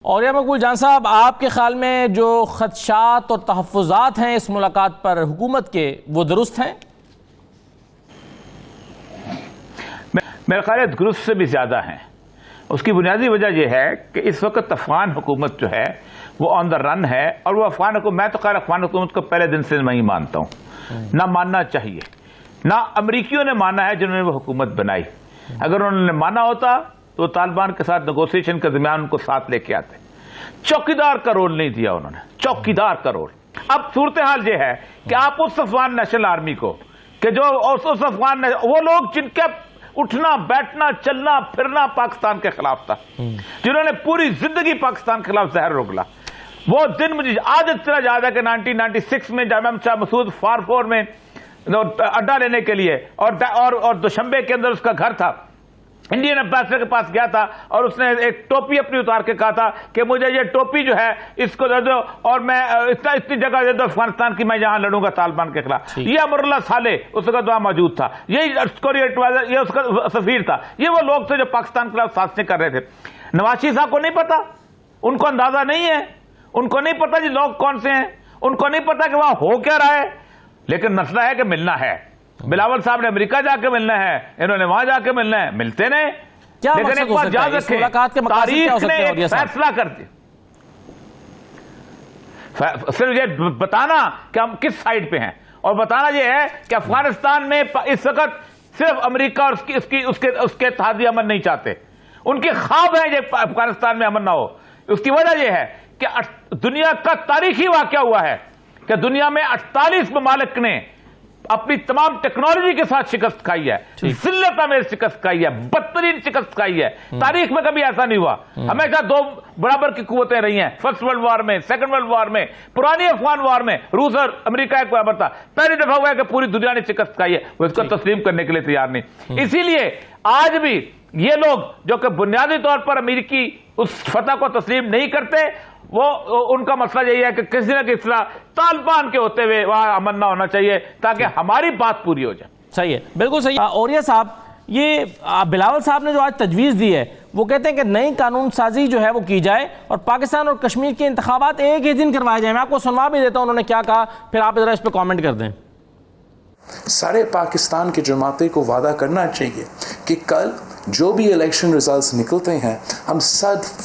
اوریہ مقبول جان صاحب، آپ کے خیال میں جو خدشات اور تحفظات ہیں اس ملاقات پر حکومت کے، وہ درست ہیں؟ میرے خیال ہے درست سے بھی زیادہ ہیں۔ اس کی بنیادی وجہ یہ ہے کہ اس وقت افغان حکومت جو ہے وہ آن دا رن ہے، اور وہ افغان حکومت، میں تو خیر افغان حکومت کو پہلے دن سے میں ہی مانتا ہوں، نہ ماننا چاہیے، نہ امریکیوں نے مانا ہے جنہوں نے وہ حکومت بنائی۔ اگر انہوں نے مانا ہوتا تو طالبان کے ساتھ نیگوسیشن کے درمیان ان کو ساتھ لے کے آتے۔ چوکیدار کا رول نہیں دیا انہوں نے، چوکیدار کا رول۔ اب صورتحال یہ ہے کہ آپ اس افغان نیشنل آرمی کو، کہ جو اس افغان وہ لوگ جن کے اٹھنا بیٹھنا چلنا پھرنا پاکستان کے خلاف تھا، جنہوں نے پوری زندگی پاکستان کے خلاف زہر اگلا، وہ دن مجھے آج اتنا یاد ہے کہ 1996 میں جامعہ شاہ مسعود فار میں اڈا لینے کے لیے اور دوشنبے کے اندر اس کا گھر تھا، انڈین ایمبیسڈر کے پاس گیا تھا اور اس نے ایک ٹوپی اپنی اتار کے کہا تھا کہ مجھے یہ ٹوپی جو ہے اس کو دے دو اور میں اتنی جگہ دے دو افغانستان کی، میں یہاں لڑوں گا طالبان کے خلاف۔ یہ امر اللہ صالح اس وقت وہاں موجود تھا، یہی ایڈوائزر، یہ اس کا سفیر تھا۔ یہ وہ لوگ تھے جو پاکستان کے خلاف سازشیں کر رہے تھے۔ نواز شریف صاحب کو نہیں پتا، ان کو اندازہ نہیں ہے، ان کو نہیں پتا جی لوگ کون سے ہیں، ان کو نہیں پتا کہ وہاں ہو کیا رہا ہے، لیکن مسئلہ ہے کہ ملنا ہے۔ بلاول صاحب نے امریکہ جا کے ملنا ہے، انہوں نے وہاں جا کے ملنا ہے، ملتے نہیں۔ کیا مقصد ہو سکتا ہے اس ملاقات کے مقاصد کیا ہو سکتے ہیں؟ تاریخ نے فیصلہ کر دیا، صرف یہ بتانا کہ ہم کس سائڈ پہ ہیں، اور بتانا یہ ہے کہ افغانستان میں اس وقت صرف امریکہ اور اس کے اتحادی امن نہیں چاہتے، ان کے خواب ہیں یہ افغانستان میں امن نہ ہو۔ اس کی وجہ یہ ہے کہ دنیا کا تاریخی واقعہ ہوا ہے کہ دنیا میں 48 ممالک نے اپنی تمام ٹیکنالوجی کے ساتھ شکست کھائی ہے، ذلت میں شکست کھائی ہے، بدترین شکست کھائی ہے۔ تاریخ میں کبھی ایسا نہیں ہوا، ہمیشہ دو برابر کی قوتیں رہی ہیں، فرسٹ ورلڈ وار میں، سیکنڈ ورلڈ وار میں، پرانی افغان وار میں روس اور امریکہ ایک برابر تھا۔ پہلی دفعہ ہوا ہے کہ پوری دنیا نے شکست کھائی ہے، وہ اس کو تسلیم کرنے کے لیے تیار نہیں۔ اسی لیے آج بھی یہ لوگ جو کہ بنیادی طور پر امریکی اس فتح کو تسلیم نہیں کرتے، وہ ان کا مسئلہ یہی ہے کہ کسی نہ کسی طرح طالبان کے ہوتے ہوئے وہاں امن نہ ہونا چاہیے تاکہ ہماری بات پوری ہو جائے۔ صحیح ہے، بالکل صحیح۔ اوریہ صاحب، یہ بلاول صاحب نے جو آج تجویز دی ہے، وہ کہتے ہیں کہ نئی قانون سازی جو ہے وہ کی جائے اور پاکستان اور کشمیر کے انتخابات ایک ہی دن کروائے جائیں۔ میں آپ کو سنوا بھی دیتا ہوں انہوں نے کیا کہا، پھر آپ ذرا اس پہ کامنٹ کر دیں۔ سارے پاکستان کے جماعتیں کو وعدہ کرنا چاہیے کہ کل جو بھی الیکشن ریزلٹس نکلتے ہیں، ہم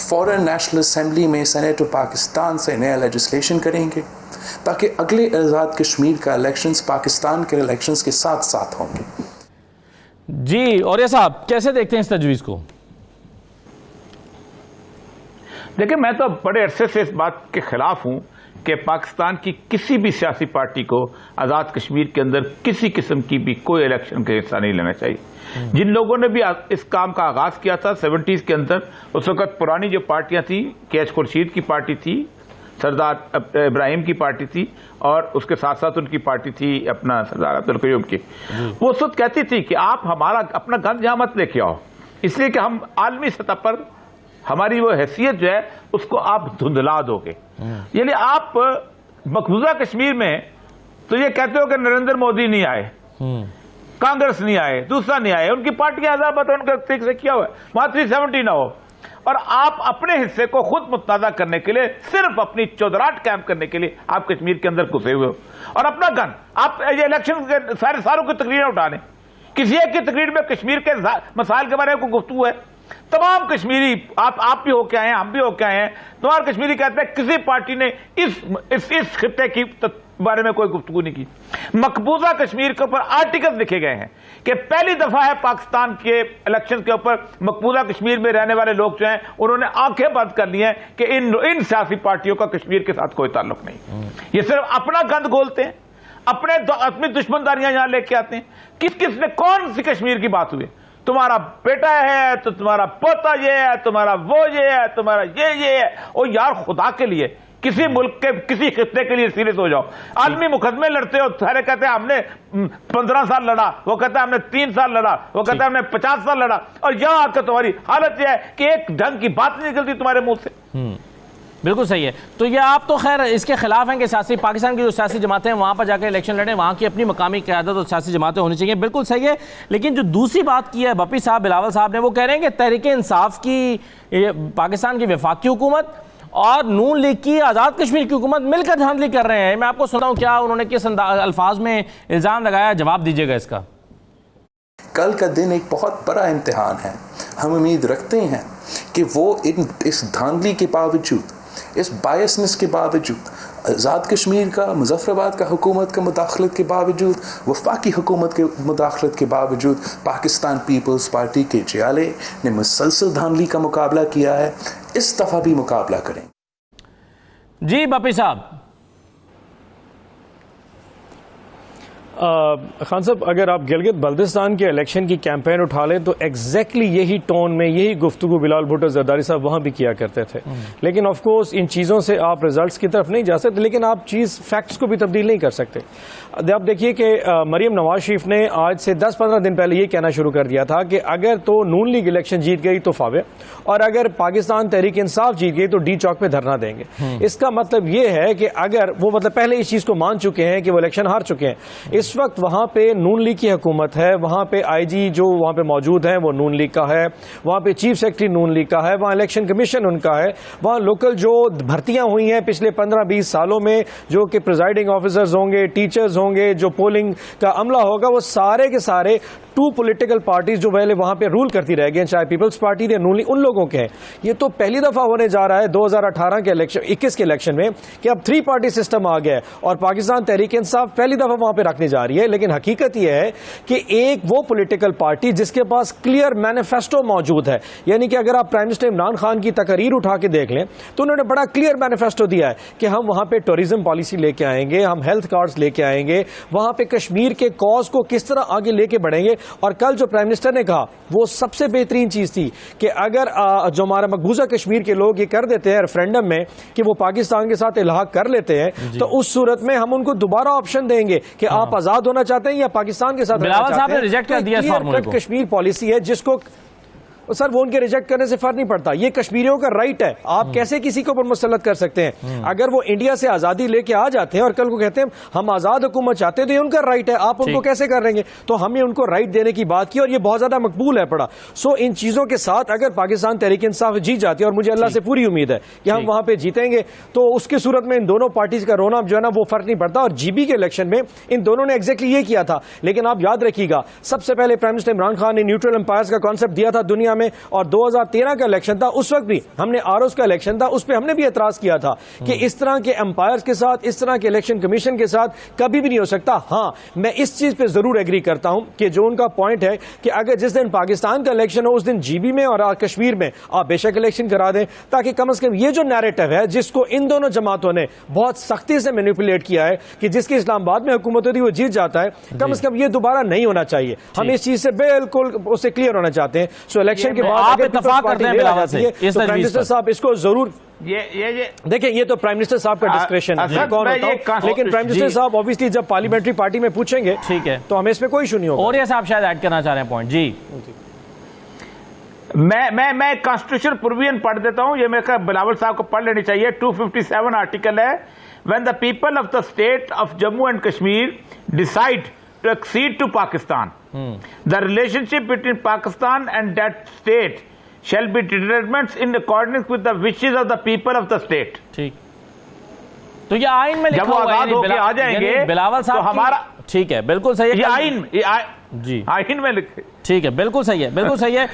فوراً نیشنل اسمبلی میں سینیٹ آف پاکستان سے نیا لیجسلیشن کریں گے تاکہ اگلے آزاد کشمیر کا الیکشنز پاکستان کے الیکشنز کے ساتھ ساتھ ہوں گے۔ جی اوریہ صاحب، کیسے دیکھتے ہیں اس تجویز کو؟ دیکھیں، میں تو بڑے عرصے سے اس بات کے خلاف ہوں کہ پاکستان کی کسی بھی سیاسی پارٹی کو آزاد کشمیر کے اندر کسی قسم کی بھی کوئی الیکشن کا حصہ نہیں لینا چاہیے۔ جن لوگوں نے بھی اس کام کا آغاز کیا تھا 70s کے اندر، اس وقت پرانی جو پارٹیاں تھیں، کے ایچ خورشید کی پارٹی تھی، سردار ابراہیم کی پارٹی تھی، اور اس کے ساتھ ساتھ ان کی پارٹی تھی اپنا سردار عبدالقیوم کی، وہ اس وقت کہتی تھی کہ آپ ہمارا اپنا گند یہاں مت لے کے آؤ، اس لیے کہ ہم عالمی سطح پر ہماری وہ حیثیت جو ہے اس کو آپ دھندلا دو گے۔ یعنی آپ مقبوضہ کشمیر میں تو یہ کہتے ہو کہ نریندر مودی نہیں آئے، کانگریس نہیں آئے، دوسرا نہیں آئے، ان کی پارٹیاں ہزار بات ان کا ٹھیک سے کیا ہوا ہے، وہاں 370 نہ ہو، اور آپ اپنے حصے کو خود متنازع کرنے کے لیے، صرف اپنی چودراہٹ قائم کرنے کے لیے آپ کشمیر کے اندر گھسے ہوئے ہو، اور اپنا گن آپ یہ الیکشن کے ساروں کی تقریریں اٹھا لیں۔ کسی ایک کی تقریر میں کشمیر کے مسائل کے بارے میں کوئی گفتگو ہے؟ تمام کشمیری، آپ بھی ہو کے آئے ہیں، ہم بھی ہو کے آئے ہیں، تمہارے کشمیری کہتے ہیں کسی پارٹی نے اس خطے کی بارے میں کوئی گفتگو نہیں کی۔ مقبوضہ کشمیر کے اوپر آرٹیکل لکھے گئے ہیں کہ پہلی دفعہ ہے پاکستان کے الیکشن کے اوپر مقبوضہ کشمیر میں رہنے والے لوگ جو ہیں انہوں نے آنکھیں بند کر لی ہیں کہ ان سیاسی پارٹیوں کا کشمیر کے ساتھ کوئی تعلق نہیں، یہ صرف اپنا گند گھولتے ہیں، اپنی دشمنداریاں یہاں لے کے آتے ہیں۔ کس نے کون سی کشمیر کی بات ہوئی؟ تمہارا بیٹا ہے تو تمہارا پوتا یہ ہے، تمہارا وہ یہ ہے، تمہارا یہ ہے۔ اور یار خدا کے لیے کسی ملک کے کسی خطے کے لیے سیریس ہو جاؤ۔ عالمی مقدمے لڑتے ہو، سارے کہتے ہیں ہم نے 15 سال لڑا، وہ کہتا ہے ہم نے 3 سال لڑا، وہ کہتا ہے ہم نے 50 سال لڑا، اور یہاں آ کے تمہاری حالت یہ ہے کہ ایک ڈھنگ کی بات نہیں نکلتی تمہارے منہ سے۔ بالکل صحیح ہے. تو یہ آپ تو خیر اس کے خلاف ہیں کہ سیاسی پاکستان کی جو سیاسی جماعتیں ہیں وہاں پر جا کے الیکشن لڑیں, وہاں کی اپنی مقامی قیادت اور سیاسی جماعتیں ہونی چاہیے, بالکل صحیح ہے. لیکن جو دوسری بات کی ہے بپی صاحب, بلاول صاحب نے, وہ کہہ رہے ہیں کہ تحریک انصاف کی پاکستان کی وفاقی حکومت اور نون لیگ کی آزاد کشمیر کی حکومت مل کر دھاندلی کر رہے ہیں. میں آپ کو سناؤں کیا انہوں نے کس الفاظ میں الزام لگایا, جواب دیجیے گا اس کا. کل کا دن ایک بہت بڑا امتحان ہے. ہم امید رکھتے ہیں کہ وہ اس دھاندلی کے باوجود, اس بائسنس کے باوجود, آزاد کشمیر کا, مظفر آباد کا حکومت کا مداخلت کے باوجود, وفاقی حکومت کے مداخلت کے باوجود, پاکستان پیپلز پارٹی کے جیالے نے مسلسل دھاندلی کا مقابلہ کیا ہے, اس دفعہ بھی مقابلہ کریں. جی بپی صاحب. خان صاحب, اگر آپ گلگت بلتستان کے الیکشن کی کیمپین اٹھا لیں تو ایگزیکٹلی یہی ٹون میں یہی گفتگو بلال بھٹو زرداری صاحب وہاں بھی کیا کرتے تھے. لیکن آف کورس ان چیزوں سے آپ ریزلٹس کی طرف نہیں جا سکتے, لیکن آپ فیکٹس کو بھی تبدیل نہیں کر سکتے. آپ دیکھیے کہ مریم نواز شریف نے آج سے 10-15 دن پہلے یہ کہنا شروع کر دیا تھا کہ اگر تو نون لیگ الیکشن جیت گئی تو فاوے, اور اگر پاکستان تحریک انصاف جیت گئی تو ڈی چوک پہ دھرنا دیں گے. اس کا مطلب یہ ہے کہ اگر وہ پہلے اس چیز کو مان چکے ہیں کہ وہ الیکشن ہار چکے ہیں, اس وقت وہاں پہ نون لیگ کی حکومت ہے, وہاں پہ آئی جی جو وہاں پہ موجود ہیں وہ نون لیگ کا ہے, وہاں پہ چیف سیکرٹری نون لیگ کا ہے, وہاں الیکشن کمیشن ان کا ہے, وہاں لوکل جو بھرتیاں ہوئی ہیں پچھلے 15-20 سالوں میں جو کہ پریزائڈنگ آفیسرز ہوں گے, ٹیچرز ہوں گے, جو پولنگ کا عملہ ہوگا, وہ سارے کے سارے 2 پولیٹیکل پارٹیز جو پہلے وہاں پہ رول کرتی رہ گئی, چاہے پیپلز پارٹی یا نون لیگ, ان لوگوں کے ہیں. یہ تو پہلی دفعہ ہونے جا رہا ہے 2018 کے الیکشن 21 کے الیکشن میں کہ اب 3 پارٹی سسٹم آ گیا ہے, اور پاکستان تحریک انصاف پہلی دفعہ وہاں پہ رکھنے جا رہی ہے. لیکن حقیقت یہ ہے کہ ایک وہ پولیٹیکل پارٹی جس کے پاس کلیئر مینیفیسٹو موجود ہے, یعنی کہ اگر آپ پرائم منسٹر عمران خان کی تقریر اٹھا کے دیکھ لیں تو انہوں نے بڑا کلیئر مینیفیسٹو دیا ہے کہ ہم وہاں پہ ٹورزم پالیسی لے کے آئیں گے, ہم ہیلتھ کارڈز لے کے آئیں گے, وہاں پہ کشمیر کے کاز کو کس طرح آگے لے کے بڑھیں گے. اور کل جو پرائم منسٹر نے کہا وہ سب سے بہترین چیز تھی کہ اگر جو ہمارا مقبوضہ کشمیر کے لوگ یہ کر دیتے ہیں ریفرینڈم میں کہ وہ پاکستان کے ساتھ الحاق کر لیتے ہیں, تو اس صورت میں ہم ان کو دوبارہ آپشن دیں گے کہ آپ آزاد ہونا چاہتے ہیں یا پاکستان کے ساتھ رہنا چاہتے ہیں. بلاول صاحب نے ریجیکٹ کر دیا اس فارمولے کو. کشمیر پالیسی ہے جس کو سر وہ ان کے ریجیکٹ کرنے سے فرق نہیں پڑتا, یہ کشمیریوں کا رائٹ ہے. آپ کیسے کسی کو پر مسلط کر سکتے ہیں؟ اگر وہ انڈیا سے آزادی لے کے آ جاتے ہیں اور کل کو کہتے ہیں ہم آزاد حکومت چاہتے ہیں تو یہ ان کا رائٹ ہے, آپ ان کو کیسے کر رہیں گے؟ تو ہم نے ان کو رائٹ دینے کی بات کی اور یہ بہت زیادہ مقبول ہے پڑا. سو ان چیزوں کے ساتھ اگر پاکستان تحریک انصاف جیت جاتی ہے, اور مجھے اللہ سے پوری امید ہے کہ ہم وہاں پہ جیتیں گے, تو اس کی صورت میں ان دونوں پارٹیز کا رونا جو ہے نا وہ فرق نہیں پڑتا. اور جی بی کے الیکشن میں ان دونوں نے ایگزیکٹلی یہ کیا تھا. لیکن آپ یاد رکھیے گا سب سے پہلے پرائم منسٹر عمران خان نے نیوٹرل امپائرز کا کانسیپٹ دیا تھا دنیا میں, اور 2013 کا الیکشن تھا, اس وقت بھی ہم نے آر اوز کا الیکشن تھا, اس پہ ہم نے بھی اعتراض کیا تھا کہ اس طرح کے امپائرز کے ساتھ, اس طرح کے الیکشن کمیشن کے ساتھ کبھی بھی نہیں ہو سکتا. ہاں میں اس چیز پہ ضرور ایگری کرتا ہوں کہ جو ان کا پوائنٹ ہے کہ اگر جس دن پاکستان کا الیکشن ہو اس دن جی بی میں اور کشمیر میں آپ بے شک الیکشن کرا دیں, تاکہ کم از کم یہ جو نیریٹو ہے جس کو ان دونوں جماعتوں نے بہت سختی سے مینیپولیٹ کیا ہے کہ جس کی اسلام آباد میں حکومت ہوتی ہے وہ جیت جاتا ہے, کم از کم یہ دوبارہ نہیں ہونا چاہیے. ہم اس چیز سے بالکل اس سے کلیئر ہونا چاہتے ہیں. سو الیکشن کے بعد اتفاق کرتے ہیں بلاول سے تو پرائم منسٹر صاحب اس کو ضرور دیکھیں, یہ تو پرائم منسٹر صاحب کا ڈسکریشن ہے کون ہوتا ہو, لیکن پرائم منسٹر صاحب اوبیسلی جب پارلیمنٹری پارٹی میں پوچھیں گے ٹھیک ہے تو ہمیں اس میں کوئی ایشو نہیں ہوگا. اور یہ صاحب شاید ایڈ کرنا چاہ رہے ہیں پوائنٹ. جی میں کانسٹیٹیوشن پروویژن پڑھ دیتا ہوں, یہ میرے بلاول صاحب کو پڑھ لینی چاہیے. 257 آرٹیکل ہے, when the people of the state of Jammu and Kashmir decide to accede to Pakistan, the relationship between Pakistan and that state shall be determined in accordance with the wishes of the people of the state. ٹھیک, تو یہ آئین میں لکھا جب وہ ہوا آزاد ہو کے آ جائیں گے بلاول تو صاحب ہمارا ٹھیک ہے بالکل صحیح ہے. یہ آئین جی آئین میں لکھے ٹھیک ہے بالکل صحیح ہے, بالکل صحیح ہے.